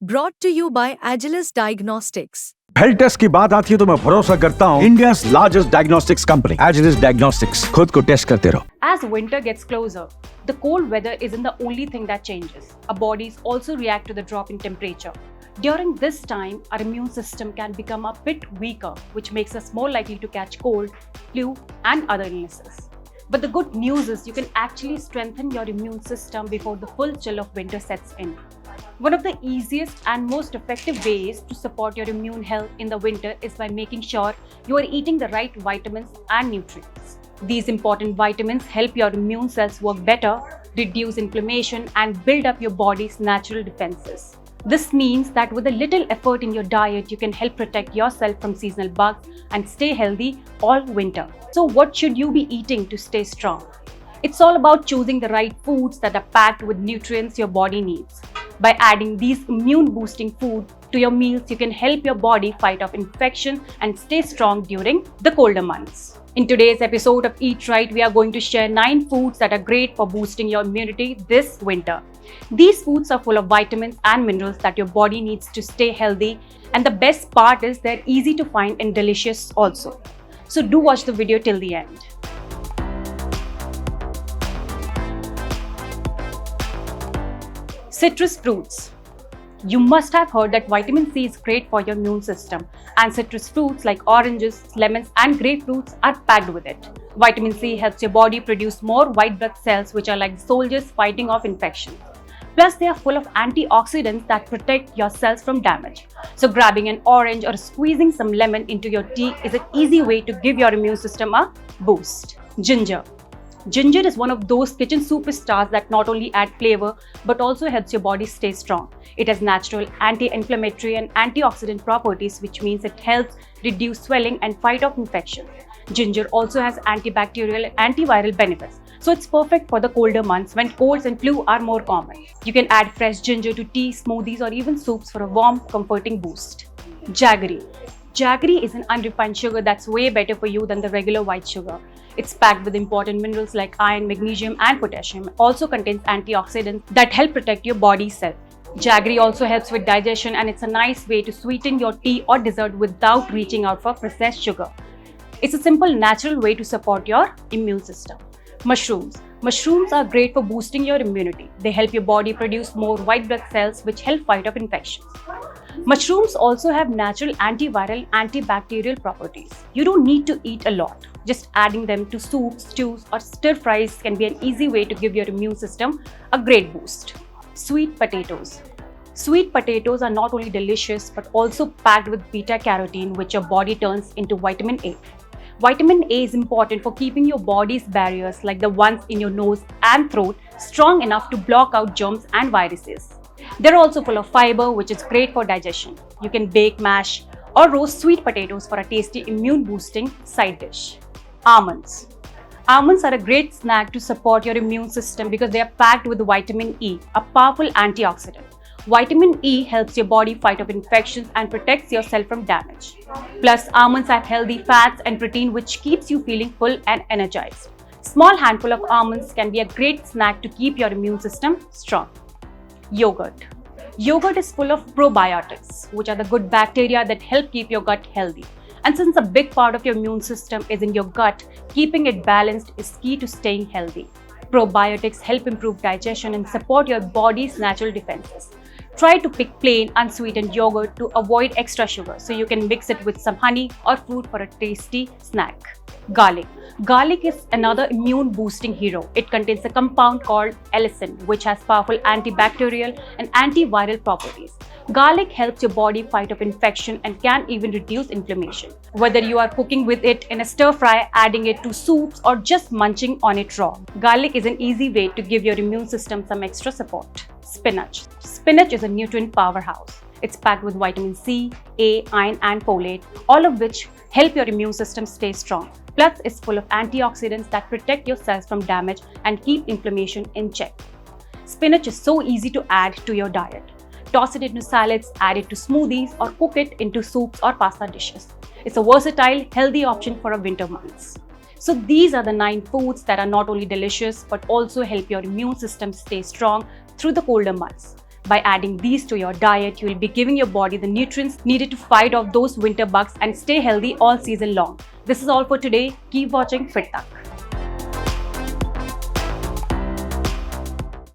Brought to you by Agilus Diagnostics. Health test की बात आती है तो मैं भरोसा करता हूँ India's largest diagnostics company, Agilus Diagnostics. खुद को टेस्ट करते रहो. As winter gets closer, the cold weather isn't the only thing that changes. Our bodies also react to the drop in temperature. During this time, our immune system can become a bit weaker, which makes us more likely to catch cold, flu, and other illnesses. But the good news is you can actually strengthen your immune system before the full chill of winter sets in. One of the easiest and most effective ways to support your immune health in the winter is by making sure you are eating the right vitamins and nutrients. These important vitamins help your immune cells work better, reduce inflammation, and build up your body's natural defenses. This means that with a little effort in your diet, you can help protect yourself from seasonal bugs and stay healthy all winter. So what should you be eating to stay strong? It's all about choosing the right foods that are packed with nutrients your body needs. By adding these immune-boosting food to your meals, you can help your body fight off infection and stay strong during the colder months. In today's episode of Eat Right, we are going to share 9 foods that are great for boosting your immunity this winter. These foods are full of vitamins and minerals that your body needs to stay healthy, and the best part is they're easy to find and delicious also. So do watch the video till the end. Citrus fruits. You must have heard that vitamin C is great for your immune system, and citrus fruits like oranges, lemons, and grapefruits are packed with it. Vitamin C helps your body produce more white blood cells, which are like soldiers fighting off infections. Plus, they are full of antioxidants that protect your cells from damage. So, grabbing an orange or squeezing some lemon into your tea is an easy way to give your immune system a boost. Ginger. Ginger is one of those kitchen superstars that not only add flavor but also helps your body stay strong. It has natural anti-inflammatory and antioxidant properties, which means it helps reduce swelling and fight off infections. Ginger also has antibacterial and antiviral benefits, so it's perfect for the colder months when colds and flu are more common. You can add fresh ginger to tea, smoothies, or even soups for a warm, comforting boost. Jaggery. Jaggery is an unrefined sugar that's way better for you than the regular white sugar. It's packed with important minerals like iron, magnesium, and potassium. It also contains antioxidants that help protect your body's cells. Jaggery also helps with digestion, and it's a nice way to sweeten your tea or dessert without reaching out for processed sugar. It's a simple, natural way to support your immune system. Mushrooms. Mushrooms are great for boosting your immunity. They help your body produce more white blood cells, which help fight off infections. Mushrooms also have natural antiviral, antibacterial properties. You don't need to eat a lot. Just adding them to soups, stews, or stir fries can be an easy way to give your immune system a great boost. Sweet potatoes. Sweet potatoes are not only delicious but also packed with beta-carotene, which your body turns into vitamin A. Vitamin A is important for keeping your body's barriers, like the ones in your nose and throat, strong enough to block out germs and viruses. They're also full of fiber, which is great for digestion. You can bake, mash, or roast sweet potatoes for a tasty immune-boosting side dish. Almonds. Almonds are a great snack to support your immune system because they are packed with vitamin E, a powerful antioxidant. Vitamin E helps your body fight off infections and protects yourself from damage. Plus, almonds have healthy fats and protein, which keeps you feeling full and energized. Small handful of almonds can be a great snack to keep your immune system strong. Yogurt. Yogurt is full of probiotics, which are the good bacteria that help keep your gut healthy. And since a big part of your immune system is in your gut, keeping it balanced is key to staying healthy. Probiotics help improve digestion and support your body's natural defenses. Try to pick plain, unsweetened yogurt to avoid extra sugar, so you can mix it with some honey or fruit for a tasty snack. Garlic. Garlic is another immune-boosting hero. It contains a compound called allicin, which has powerful antibacterial and antiviral properties. Garlic helps your body fight off infection and can even reduce inflammation. Whether you are cooking with it in a stir-fry, adding it to soups, or just munching on it raw, garlic is an easy way to give your immune system some extra support. Spinach. Spinach is a nutrient powerhouse. It's packed with vitamin C, A, iron, and folate, all of which help your immune system stay strong. Plus, it's full of antioxidants that protect your cells from damage and keep inflammation in check. Spinach is so easy to add to your diet. Toss it into salads, add it to smoothies, or cook it into soups or pasta dishes. It's a versatile, healthy option for a winter months. So these are the 9 foods that are not only delicious but also help your immune system stay strong through the colder months. By adding these to your diet, you will be giving your body the nutrients needed to fight off those winter bugs and stay healthy all season long. This is all for today. Keep watching Fit Tak.